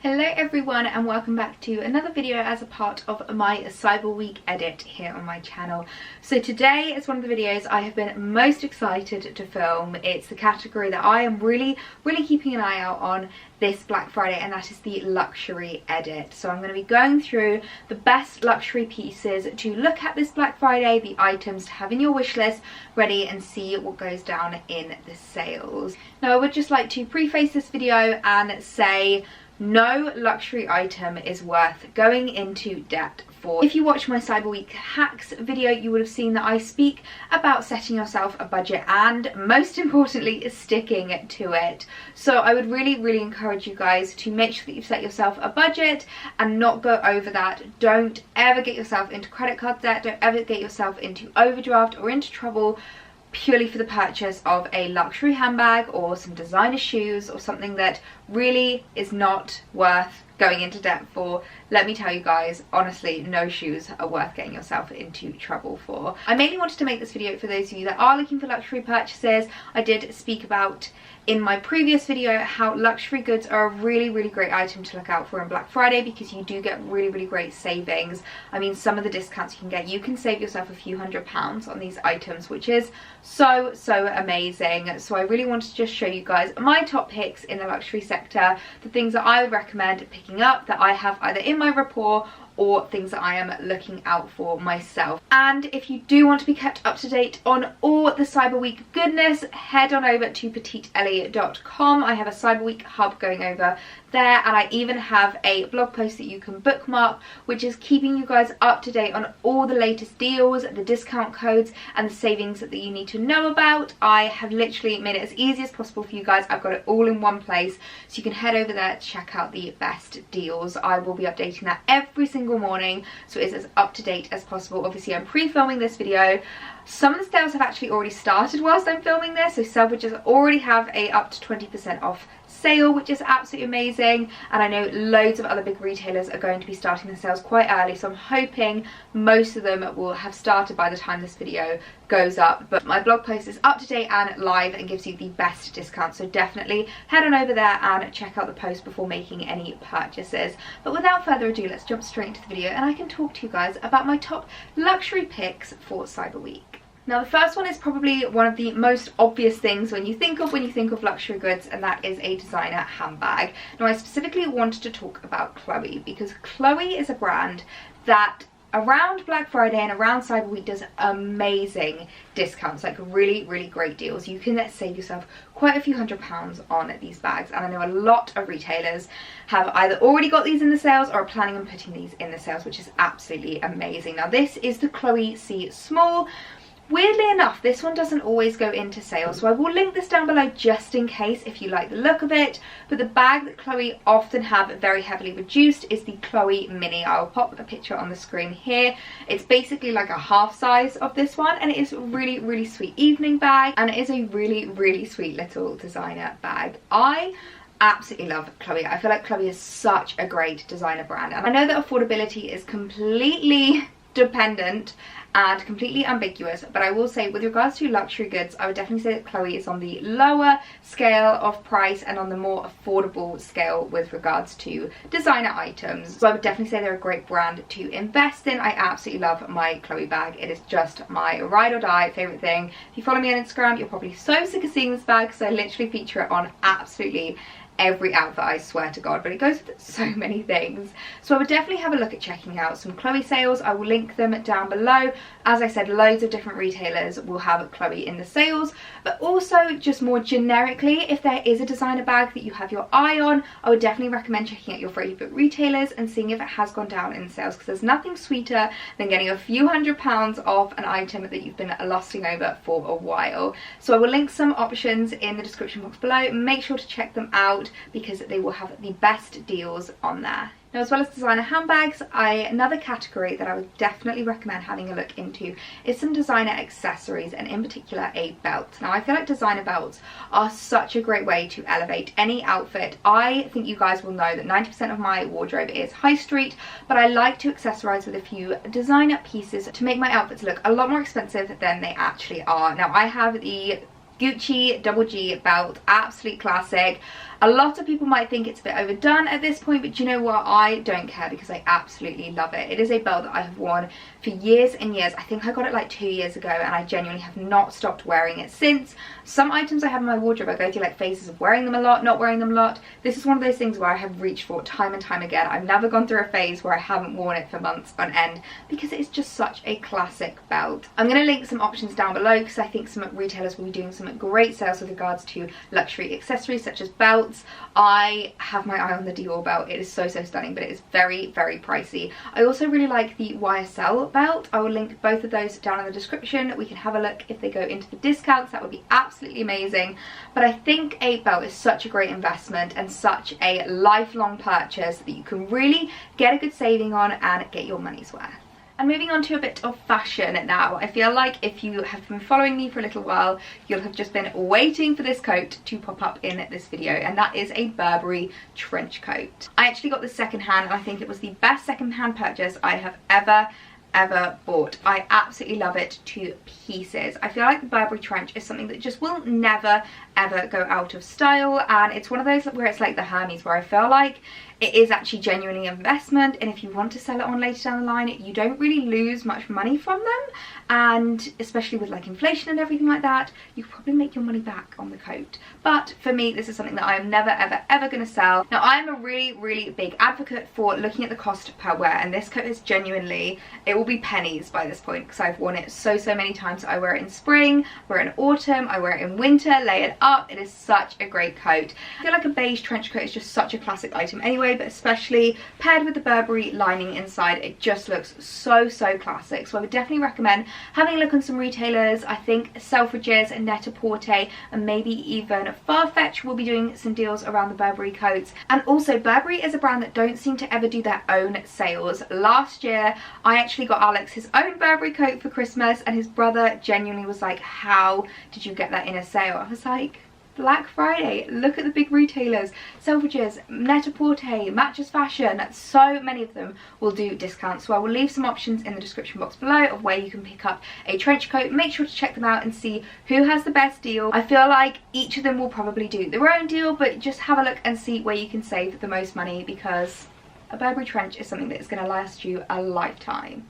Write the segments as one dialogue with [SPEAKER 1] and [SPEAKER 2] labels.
[SPEAKER 1] Hello everyone and welcome back to another video as a part of my Cyber Week edit here on my channel. So today is one of the videos I have been most excited to film. It's the category that I am really keeping an eye out on this Black Friday, and that is the luxury edit. So I'm going to be going through the best luxury pieces to look at this Black Friday, the items to have in your wish list ready, and see what goes down in the sales. Now I would just like to preface this video and say no luxury item is worth going into debt for. If you watch my Cyber Week hacks video, you would have seen that I speak about setting yourself a budget and, most importantly, sticking to it. So I would really encourage you guys to make sure that you've set yourself a budget and not go over that. Don't ever get yourself into credit card debt, don't ever get yourself into overdraft or into trouble purely for the purchase of a luxury handbag or some designer shoes or something that really is not worth going into debt for. Let me tell you guys, honestly, no shoes are worth getting yourself into trouble for. I mainly wanted to make this video for those of you that are looking for luxury purchases. I did speak about in my previous video how luxury goods are a really great item to look out for on Black Friday, because you do get really great savings. I mean, some of the discounts you can get, you can save yourself a few £100s on these items, which is so amazing. So I really wanted to just show you guys my top picks in the luxury sector, the things that I would recommend picking up that I have either in my rapport or things that I am looking out for myself. And if you do want to be kept up to date on all the Cyber Week goodness, head on over to petitellie.com. I have a Cyber Week hub going over there, and I even have a blog post that you can bookmark, which is keeping you guys up to date on all the latest deals, the discount codes and the savings that you need to know about. I have literally made it as easy as possible for you guys. I've got it all in one place, so you can head over there to check out the best deals. I will be updating that every single morning, so it's as up to date as possible. Obviously I'm pre-filming this video. Some of the sales have actually already started whilst I'm filming this, so Selfridges already have a up to 20% off sale, which is absolutely amazing, and I know loads of other big retailers are going to be starting their sales quite early, so I'm hoping most of them will have started by the time this video goes up. But my blog post is up to date and live and gives you the best discounts, so definitely head on over there and check out the post before making any purchases. But without further ado, let's jump straight into the video and I can talk to you guys about my top luxury picks for Cyber Week. Now the first one is probably one of the most obvious things when you think of luxury goods, and that is a designer handbag. Now I specifically wanted to talk about Chloe, because Chloe is a brand that around Black Friday and around Cyber Week does amazing discounts, like really great deals. You can save yourself quite a few £100s on these bags, and I know a lot of retailers have either already got these in the sales or are planning on putting these in the sales, which is absolutely amazing. Now this is the Chloe C Small. Weirdly enough, this one doesn't always go into sale, so I will link this down below just in case if you like the look of it. But the bag that Chloe often have very heavily reduced is the Chloe Mini. I'll pop a picture on the screen here. It's basically like a half size of this one, and it is a really sweet evening bag, and it is a really sweet little designer bag. I absolutely love Chloe. I feel like Chloe is such a great designer brand, and I know that affordability is completely dependent and completely ambiguous, but I will say with regards to luxury goods, I would definitely say that Chloe is on the lower scale of price and on the more affordable scale with regards to designer items. So I would definitely say they're a great brand to invest in. I absolutely love my Chloe bag. It is just my ride or die favourite thing. If you follow me on Instagram, you're probably so sick of seeing this bag because I literally feature it on absolutely every outfit, I swear to God, but it goes with so many things. So I would definitely have a look at checking out some Chloe sales. I will link them down below. As I said, loads of different retailers will have Chloe in the sales, but also just more generically, if there is a designer bag that you have your eye on, I would definitely recommend checking out your favourite retailers and seeing if it has gone down in sales, because there's nothing sweeter than getting a few £100s off an item that you've been lusting over for a while. So I will link some options in the description box below. Make sure to check them out because they will have the best deals on there. Now, as well as designer handbags, another category that I would definitely recommend having a look into is some designer accessories, and in particular a belt. Now I feel like designer belts are such a great way to elevate any outfit. I think you guys will know that 90% of my wardrobe is high street, but I like to accessorize with a few designer pieces to make my outfits look a lot more expensive than they actually are. Now I have the Gucci Double G belt, absolute classic. A lot of people might think it's a bit overdone at this point, but you know what, I don't care because I absolutely love it. It is a belt that I have worn for years and years. I think I got it like 2 years ago and I genuinely have not stopped wearing it since. Some items I have in my wardrobe, I go through like phases of wearing them a lot, not wearing them a lot. This is one of those things where I have reached for time and time again. I've never gone through a phase where I haven't worn it for months on end because it is just such a classic belt. I'm going to link some options down below because I think some retailers will be doing some great sales with regards to luxury accessories such as belts. I have my eye on the Dior belt. It is so stunning, but it is very pricey. I also really like the YSL belt. I will link both of those down in the description. We can have a look if they go into the discounts. That would be absolutely amazing. But I think a belt is such a great investment and such a lifelong purchase that you can really get a good saving on and get your money's worth. And moving on to a bit of fashion now, I feel like if you have been following me for a little while, you'll have just been waiting for this coat to pop up in this video, and that is a Burberry trench coat. I actually got this secondhand and I think it was the best secondhand purchase I have ever bought. I absolutely love it to pieces. I feel like the Burberry trench is something that just will never ever go out of style, and it's one of those where it's like the Hermes, where I feel like it is actually genuinely an investment, and if you want to sell it on later down the line, you don't really lose much money from them, and especially with like inflation and everything like that, you probably make your money back on the coat. But for me, this is something that I am never ever going to sell. Now, I'm a really big advocate for looking at the cost per wear, and this coat is genuinely, it will be pennies by this point because I've worn it so many times. I wear it in spring, I wear it in autumn, I wear it in winter, lay it up. It is such a great coat. I feel like a beige trench coat is just such a classic item anyway, but especially paired with the Burberry lining inside, it just looks so classic. So I would definitely recommend having a look on some retailers. I think Selfridges, Net-a-Porter, and maybe even FARFETCH will be doing some deals around the Burberry coats. And also, Burberry is a brand that don't seem to ever do their own sales. Last year I actually got Alex his own Burberry coat for Christmas, and his brother genuinely was like, how did you get that in a sale? I was like, Black Friday, look at the big retailers, Selfridges, Net-a-Porter, Matches Fashion, so many of them will do discounts. So I will leave some options in the description box below of where you can pick up a trench coat. Make sure to check them out and see who has the best deal. I feel like each of them will probably do their own deal, but just have a look and see where you can save the most money, because a Burberry trench is something that is going to last you a lifetime.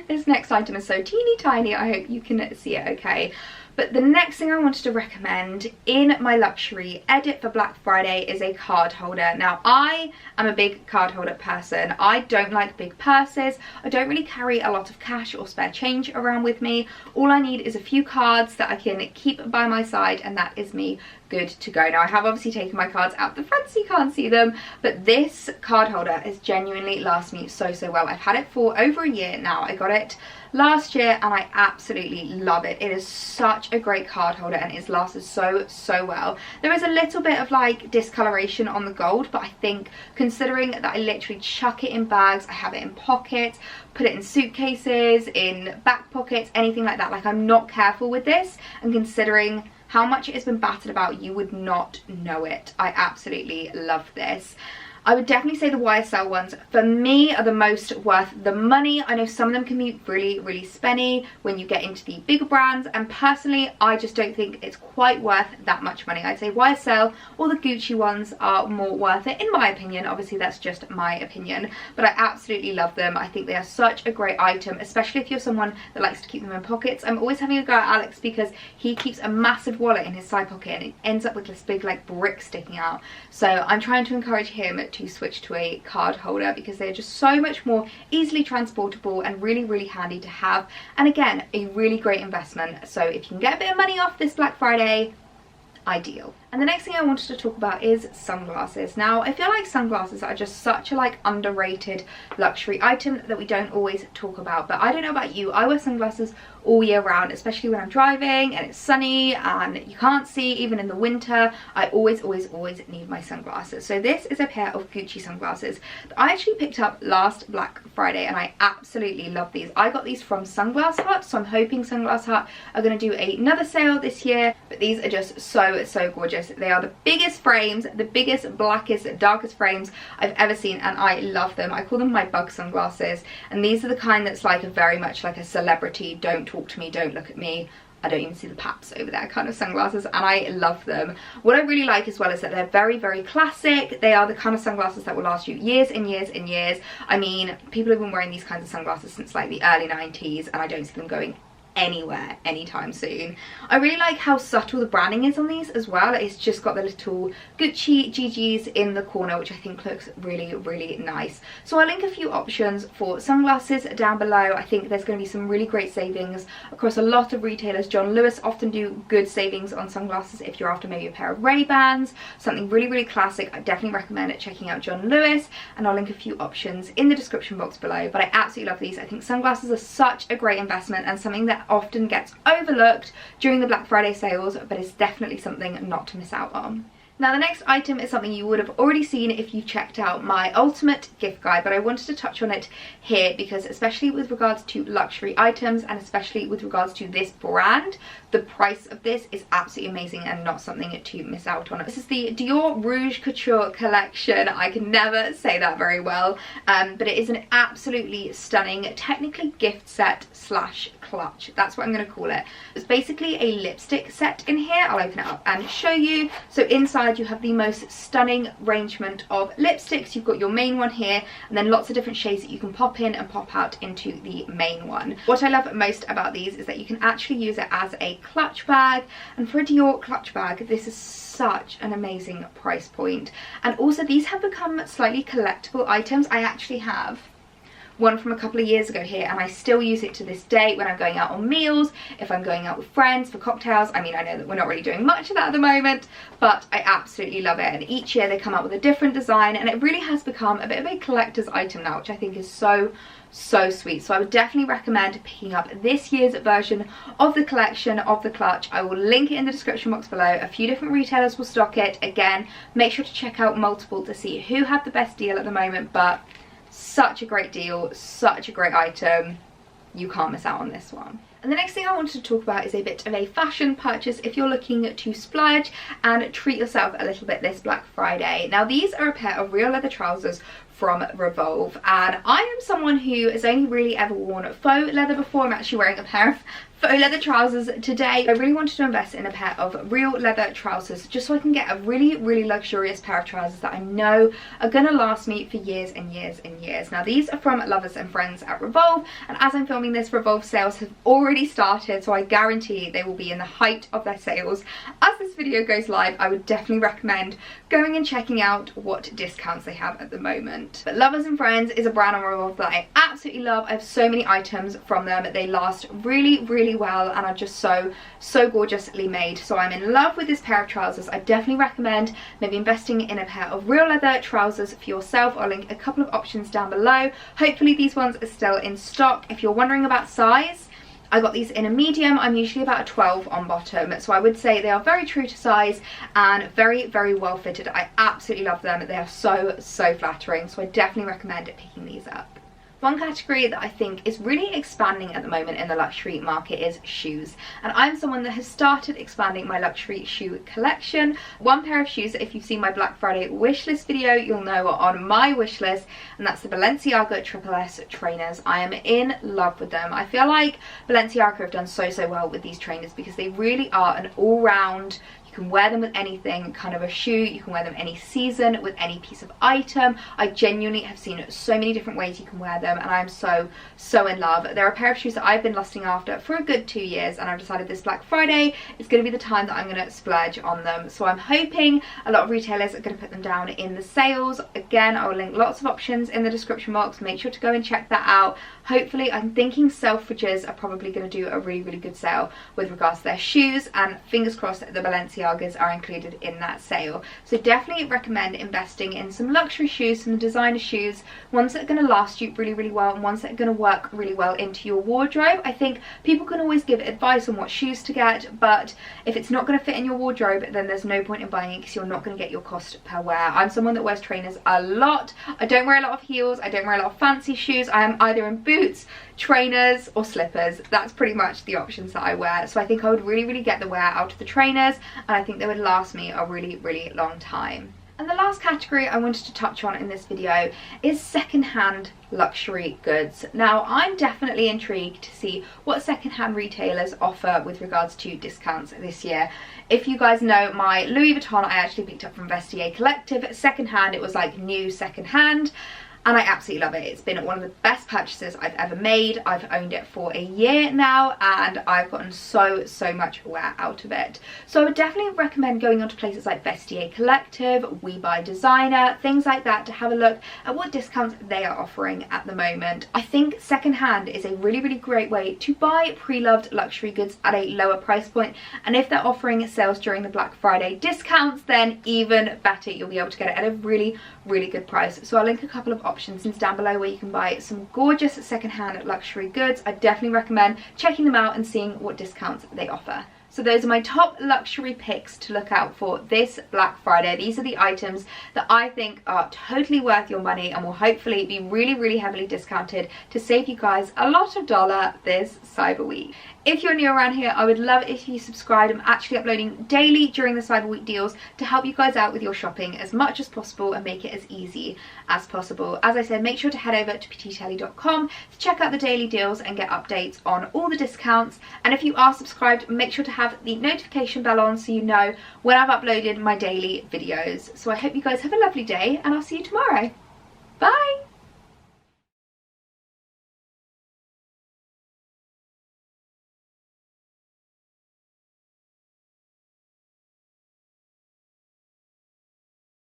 [SPEAKER 1] This next item is so teeny tiny, I hope you can see it okay. But the next thing I wanted to recommend in my luxury edit for Black Friday is a card holder. Now, I am a big card holder person. I don't like big purses. I don't really carry a lot of cash or spare change around with me. All I need is a few cards that I can keep by my side, and that is me good to go. Now, I have obviously taken my cards out the front so you can't see them, but this card holder has genuinely lasted me so well. I've had it for over a year now. I got it last year and I absolutely love it. It is such a great card holder and it's lasted so well. There is a little bit of like discoloration on the gold, but I think considering that I literally chuck it in bags, I have it in pockets, put it in suitcases, in back pockets, anything like that, like I'm not careful with this, and considering how much it has been battered about, you would not know it. I absolutely love this. I would definitely say the YSL ones, for me, are the most worth the money. I know some of them can be really spenny when you get into the bigger brands, and personally, I just don't think it's quite worth that much money. I'd say YSL or the Gucci ones are more worth it, in my opinion. Obviously, that's just my opinion, but I absolutely love them. I think they are such a great item, especially if you're someone that likes to keep them in pockets. I'm always having a go at Alex because he keeps a massive wallet in his side pocket and it ends up with this big like brick sticking out. So I'm trying to encourage him to switch to a card holder because they're just so much more easily transportable and really handy to have, and again, a really great investment. So if you can get a bit of money off this Black Friday, ideal. And the next thing I wanted to talk about is sunglasses. Now, I feel like sunglasses are just such a like underrated luxury item that we don't always talk about, but I don't know about you, I wear sunglasses all year round, especially when I'm driving and it's sunny and you can't see. Even in the winter, I always need my sunglasses. So this is a pair of Gucci sunglasses that I actually picked up last Black Friday and I absolutely love these. I got these from Sunglass Hut, so I'm hoping Sunglass Hut are going to do another sale this year, but these are just so gorgeous. They are the biggest frames, the biggest, blackest, darkest frames I've ever seen, and I love them. I call them my bug sunglasses, and these are the kind that's like very much like a celebrity, don't talk to me, don't look at me, I don't even see the paps over there kind of sunglasses, and I love them. What I really like as well is that they're very, very classic. They are the kind of sunglasses that will last you years and years and years. I mean, people have been wearing these kinds of sunglasses since like the early 90s, and I don't see them going anywhere anytime soon. I really like how subtle the branding is on these as well. It's just got the little Gucci GGs in the corner, which I think looks really, really nice. So I'll link a few options for sunglasses down below. I think there's going to be some really great savings across a lot of retailers. John Lewis often do good savings on sunglasses if you're after maybe a pair of Ray-Bans, something really, really classic. I definitely recommend checking out John Lewis, and I'll link a few options in the description box below. But I absolutely love these. I think sunglasses are such a great investment and something that often gets overlooked during the Black Friday sales, but it's definitely something not to miss out on. Now the next item is something you would have already seen if you checked out my ultimate gift guide, but I wanted to touch on it here because especially with regards to luxury items and especially with regards to this brand, the price of this is absolutely amazing and not something to miss out on. This is the Dior Rouge Couture collection. I can never say that very well, but it is an absolutely stunning, technically gift set slash clutch. That's what I'm going to call it. It's basically a lipstick set in here. I'll open it up and show you. So inside you have the most stunning arrangement of lipsticks. You've got your main one here and then lots of different shades that you can pop in and pop out into the main one. What I love most about these is that you can actually use it as a clutch bag, and for a Dior clutch bag this is such an amazing price point. And also these have become slightly collectible items. I actually have one from a couple of years ago here and I still use it to this day when I'm going out on meals, if I'm going out with friends for cocktails. I mean, I know that we're not really doing much of that at the moment, but I absolutely love it, and each year they come out with a different design and it really has become a bit of a collector's item now, which I think is so sweet. So I would definitely recommend picking up this year's version of the collection of the clutch. I will link it in the description box below. A few different retailers will stock it. Again, make sure to check out multiple to see who have the best deal at the moment, but such a great deal, such a great item. You can't miss out on this one. And the next thing I wanted to talk about is a bit of a fashion purchase if you're looking to splurge and treat yourself a little bit this Black Friday. Now these are a pair of real leather trousers from Revolve, and I am someone who has only really ever worn faux leather before. I'm actually wearing a pair of faux leather trousers today. I really wanted to invest in a pair of real leather trousers just so I can get a really, really luxurious pair of trousers that I know are gonna last me for years and years and years. Now these are from Lovers and Friends at Revolve, and as I'm filming this, Revolve sales have already started, so I guarantee they will be in the height of their sales. As this video goes live, I would definitely recommend going and checking out what discounts they have at the moment. But Lovers and Friends is a brand on Revolve that I absolutely love. I have so many items from them. They last really, really well and are just so gorgeously made. So I'm in love with this pair of trousers. I definitely recommend maybe investing in a pair of real leather trousers for yourself. I'll link a couple of options down below. Hopefully these ones are still in stock. If you're wondering about size, I got these in a medium. I'm usually about a 12 on bottom, so I would say they are very true to size and very, very well fitted. I absolutely love them. They are so flattering, so I definitely recommend picking these up. One category that I think is really expanding at the moment in the luxury market is shoes, and I'm someone that has started expanding my luxury shoe collection. One pair of shoes that if you've seen my Black Friday wishlist video you'll know are on my wish list, and that's the Balenciaga Triple S trainers. I am in love with them. I feel like Balenciaga have done so well with these trainers because they really are an all-round, you can wear them with anything kind of a shoe, you can wear them any season with any piece of item. I genuinely have seen so many different ways you can wear them, and I'm so in love. They're a pair of shoes that I've been lusting after for a good 2 years, and I've decided this Black Friday is going to be the time that I'm going to splurge on them. So I'm hoping a lot of retailers are going to put them down in the sales. Again, I will link lots of options in the description box. Make sure to go and check that out. Hopefully, I'm thinking Selfridges are probably going to do a really good sale with regards to their shoes, and fingers crossed that the Balenciagas are included in that sale. So definitely recommend investing in some luxury shoes, some designer shoes, ones that are going to last you really well and ones that are going to work really well into your wardrobe. I think people can always give advice on what shoes to get, but if it's not going to fit in your wardrobe, then there's no point in buying it because you're not going to get your cost per wear. I'm someone that wears trainers a lot. I don't wear a lot of heels, I don't wear a lot of fancy shoes. I am either in boots, trainers or slippers. That's pretty much the options that I wear. So I think I would really get the wear out of the trainers, and I think they would last me a really long time. And the last category I wanted to touch on in this video is second-hand luxury goods. Now, I'm definitely intrigued to see what second-hand retailers offer with regards to discounts this year. If you guys know, my Louis Vuitton I actually picked up from Vestiaire Collective second-hand. It was like new second-hand. And I absolutely love it. It's been one of the best purchases I've ever made. I've owned it for a year now and I've gotten so much wear out of it. So I would definitely recommend going onto places like Vestiaire Collective, We Buy Designer, things like that, to have a look at what discounts they are offering at the moment. I think secondhand is a really great way to buy pre-loved luxury goods at a lower price point. And if they're offering sales during the Black Friday discounts, then even better, you'll be able to get it at a really good price. So I'll link a couple of options down below where you can buy some gorgeous secondhand luxury goods. I definitely recommend checking them out and seeing what discounts they offer. So those are my top luxury picks to look out for this Black Friday. These are the items that I think are totally worth your money and will hopefully be really heavily discounted to save you guys a lot of dollar this Cyber Week. If you're new around here, I would love if you subscribe. I'm actually uploading daily during the Cyber Week deals to help you guys out with your shopping as much as possible and make it as easy as possible. As I said, make sure to head over to petitelly.com to check out the daily deals and get updates on all the discounts. And if you are subscribed, make sure to have the notification bell on so you know when I've uploaded my daily videos. So I hope you guys have a lovely day and I'll see you tomorrow. Bye!